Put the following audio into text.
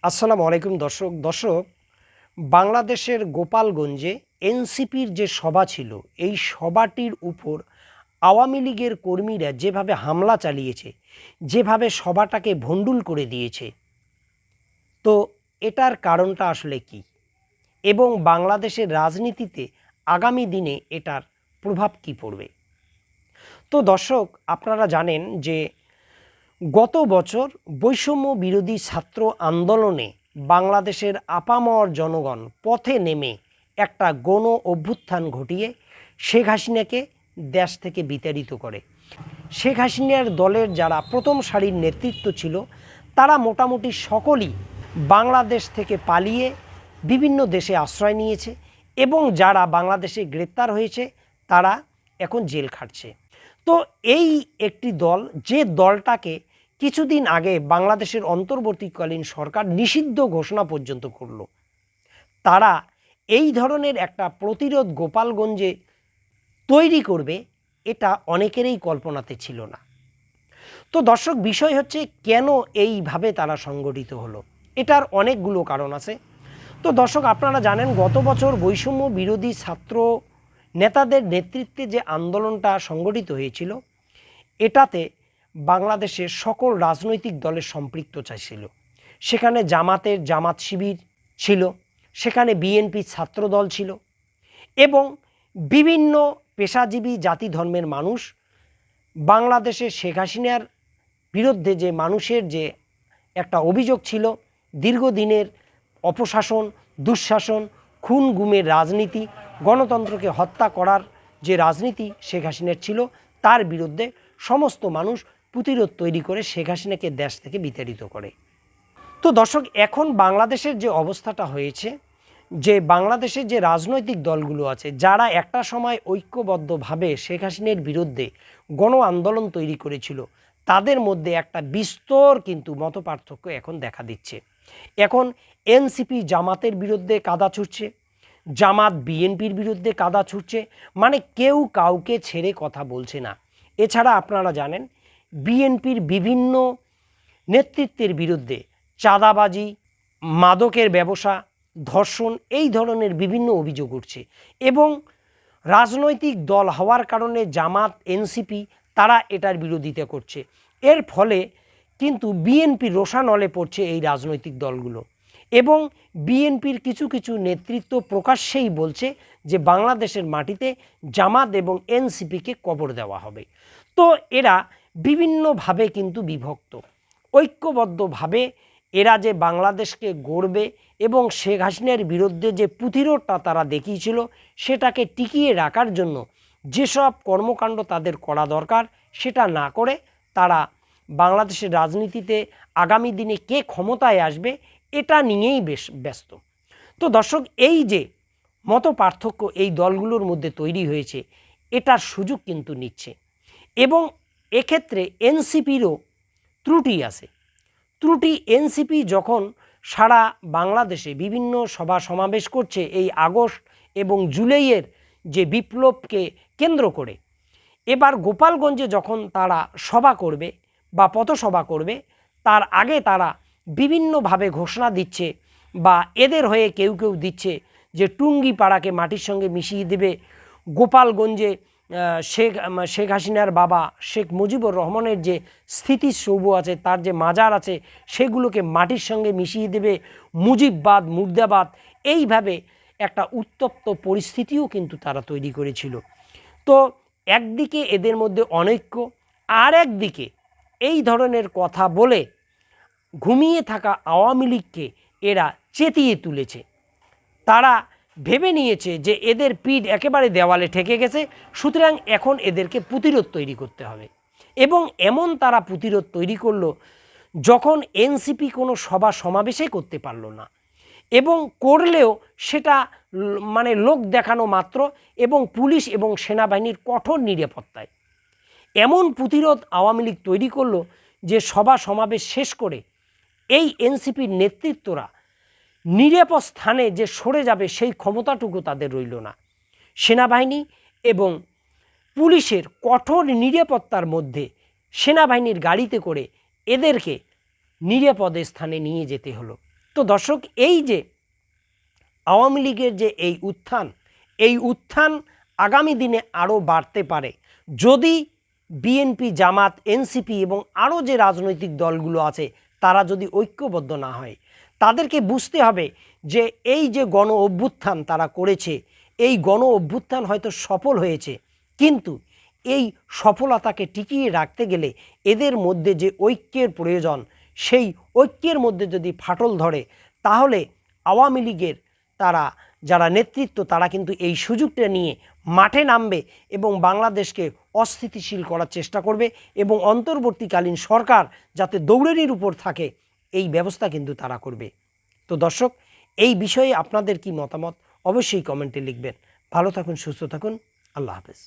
আসসালামু আলাইকুম দর্শক বাংলাদেশের গোপালগঞ্জে এনসিপির যে সভা ছিল এই সভাটির উপর আওয়ামী লীগের কর্মীরা যেভাবে হামলা চালিয়েছে, যেভাবে সভাটাকে ভণ্ডুল করে দিয়েছে, তো এটার কারণটা আসলে কি এবং বাংলাদেশের রাজনীতিতে আগামী দিনে এটার প্রভাব কি পড়বে। তো দর্শক, আপনারা জানেন যে গত বছর বৈষম্য বিরোধী ছাত্র আন্দোলনে বাংলাদেশের আপামর জনগণ পথে নেমে একটা গণ অভ্যুত্থান ঘটিয়ে শেখ হাসিনাকে দেশ থেকে বিতাড়িত করে। শেখ হাসিনার দলের যারা প্রথম সারির নেতৃত্ব ছিল তারা মোটামুটি সকলেই বাংলাদেশ থেকে পালিয়ে বিভিন্ন দেশে আশ্রয় নিয়েছে এবং যারা বাংলাদেশে গ্রেপ্তার হয়েছে তারা এখন জেল খাটছে। তো এই একটি দল, যে দলটাকে কিছুদিন আগে বাংলাদেশের অন্তর্বর্তীকালীন সরকার নিষিদ্ধ ঘোষণা পর্যন্ত করল, তারা এই ধরনের একটা প্রতিরোধ গোপালগঞ্জে তৈরি করবে এটা অনেকেরই কল্পনাতে ছিল না। তো দর্শক, বিষয় হচ্ছে কেন এইভাবে তারা সংগঠিত হলো, এটার অনেকগুলো কারণ আছে। তো দর্শক, আপনারা জানেন গত বছর বৈষম্য বিরোধী ছাত্র নেতাদের নেতৃত্বে যে আন্দোলনটা সংগঠিত হয়েছিল, এটাতে বাংলাদেশের সকল রাজনৈতিক দলের সম্পৃক্ততা ছিল। সেখানে জামাত শিবির ছিল, সেখানে বিএনপি ছাত্র দল ছিল এবং বিভিন্ন পেশাজীবী জাতি ধর্মের মানুষ বাংলাদেশে শেখ হাসিনার বিরুদ্ধে যে মানুষের যে একটা অভিযোগ ছিল, দীর্ঘদিনের অপশাসন, দুঃশাসন, খুন গুমের রাজনীতি, গণতন্ত্রকে হত্যা করার যে রাজনীতি শেখ হাসিনার ছিল, তার বিরুদ্ধে সমস্ত মানুষ প্রতিরোধ তৈরি করে শেখ হাসিনাকে দেশ থেকে বিতাড়িত করে। তো দর্শক, এখন বাংলাদেশের যে অবস্থাটা হয়েছে, যে বাংলাদেশের যে রাজনৈতিক দলগুলো আছে যারা একটা সময় ঐক্যবদ্ধভাবে শেখ হাসিনার বিরুদ্ধে গণ আন্দোলন তৈরি করেছিল, তাদের মধ্যে একটা বিস্তর কিন্তু মতপার্থক্য এখন দেখা দিচ্ছে। এখন এনসিপি জামাতের বিরুদ্ধে কাদা ছুটছে, জামাত বিএনপির বিরুদ্ধে কাদা ছুটছে, মানে কেউ কাউকে ছেড়ে কথা বলছে না। এছাড়া আপনারা জানেন বিএনপির বিভিন্ন নেতৃত্বের বিরুদ্ধে চাঁদাবাজি, মাদকের ব্যবসা, ধর্ষণ, এই ধরনের বিভিন্ন অভিযোগ উঠছে এবং রাজনৈতিক দল হওয়ার কারণে জামাত, এনসিপি তারা এটার বিরোধিতা করছে। এর ফলে কিন্তু বিএনপির রোষানলে পড়ছে এই রাজনৈতিক দলগুলো এবং বিএনপির কিছু কিছু নেতৃত্ব প্রকাশ্যেই বলছে যে বাংলাদেশের মাটিতে জামাত এবং এনসিপিকে কবর দেওয়া হবে। তো এরা বিভিন্নভাবে কিন্তু বিভক্ত। ঐক্যবদ্ধভাবে এরা যে বাংলাদেশকে গড়বে এবং শেখ হাসিনার বিরুদ্ধে যে প্রতিরোধটা তারা দেখিয়েছিল সেটাকে টিকিয়ে রাখার জন্য যেসব কর্মকাণ্ড তাদের করা দরকার সেটা না করে তারা বাংলাদেশের রাজনীতিতে আগামী দিনে কে ক্ষমতায় আসবে এটা নিয়েই বেশ ব্যস্ত। তো দর্শক, এই যে মত পার্থক্য এই দলগুলোর মধ্যে তৈরি হয়েছে, এটার সুযোগ কিন্তু নিচ্ছে এবং এক্ষেত্রে এনসিপিরও ত্রুটি আছে। এনসিপি যখন সারা বাংলাদেশে বিভিন্ন সভা সমাবেশ করছে এই আগস্ট এবং জুলাইয়ের যে বিপ্লবকে কেন্দ্র করে, এবার গোপালগঞ্জে যখন তারা সভা করবে বা পথসভা করবে, তার আগে তারা বিভিন্নভাবে ঘোষণা দিচ্ছে বা এদের হয়ে কেউ কেউ দিচ্ছে যে টুঙ্গি পাড়াকে মাটির সঙ্গে মিশিয়ে দেবে, গোপালগঞ্জে শেখ হাসিনার বাবা শেখ মুজিবুর রহমানের যে স্মৃতিসৌধ আছে, তার যে মাজার আছে, সেগুলোকে মাটির সঙ্গে মিশিয়ে দেবে, মুজিববাদ, মুর্দাবাদ, এইভাবে একটা উত্তপ্ত পরিস্থিতিও কিন্তু তারা তৈরি করেছিল। তো একদিকে এদের মধ্যে অনৈক্য, আর একদিকে এই ধরনের কথা বলে ঘুমিয়ে থাকা আওয়ামী লীগকে এরা চেতিয়ে তুলেছে। তারা ভেবে নিয়েছে যে এদের পিঠ একেবারে দেওয়ালে ঠেকে গেছে, সুতরাং এখন এদেরকে প্রতিরোধ তৈরি করতে হবে এবং এমন তারা প্রতিরোধ তৈরি করলো যখন এনসিপি কোনো সভা সমাবেশে করতে পারল না এবং করলেও সেটা মানে লোক দেখানো মাত্র এবং পুলিশ এবং সেনাবাহিনীর কঠোর নিরাপত্তায় এমন প্রতিরোধ আওয়ামী লীগ তৈরি করলো যে সভা সমাবেশ শেষ করে এই এনসিপির নেতৃত্বরা নিরাপদ স্থানে যে সরে যাবে সেই ক্ষমতাটুকু তাদের রইল না। সেনাবাহিনী এবং পুলিশের কঠোর নিরাপত্তার মধ্যে সেনাবাহিনীর গাড়িতে করে এদেরকে নিরাপদ স্থানে নিয়ে যেতে হলো। তো দর্শক, এই যে আওয়ামী লীগের যে এই উত্থান আগামী দিনে আরও বাড়তে পারে যদি বিএনপি, জামাত, এনসিপি এবং আরও যে রাজনৈতিক দলগুলো আছে তারা যদি ঐক্যবদ্ধ না হয়। তাদেরকে বুঝতে হবে যে এই যে গণ অভ্যুত্থান তারা করেছে, এই গণ অভ্যুত্থান হয়তো সফল হয়েছে, কিন্তু এই সফলতাকে টিকিয়ে রাখতে গেলে এদের মধ্যে যে ঐক্যের প্রয়োজন, সেই ঐক্যের মধ্যে যদি ফাটল ধরে তাহলে আওয়ামী লীগের যারা নেতৃত্ব তারা কিন্তু এই সুযোগটা নিয়ে মাঠে নামবে এবং বাংলাদেশকে অস্থিতিশীল করার চেষ্টা করবে এবং অন্তর্বর্তীকালীন সরকার যাতে দৌড়ের উপর থাকে এই ব্যবস্থা কিন্তু তারা করবে। তো দর্শক, এই বিষয়ে আপনাদের কি মতামত অবশ্যই কমেন্টে লিখবেন। ভালো থাকুন, সুস্থ থাকুন, আল্লাহ হাফেজ।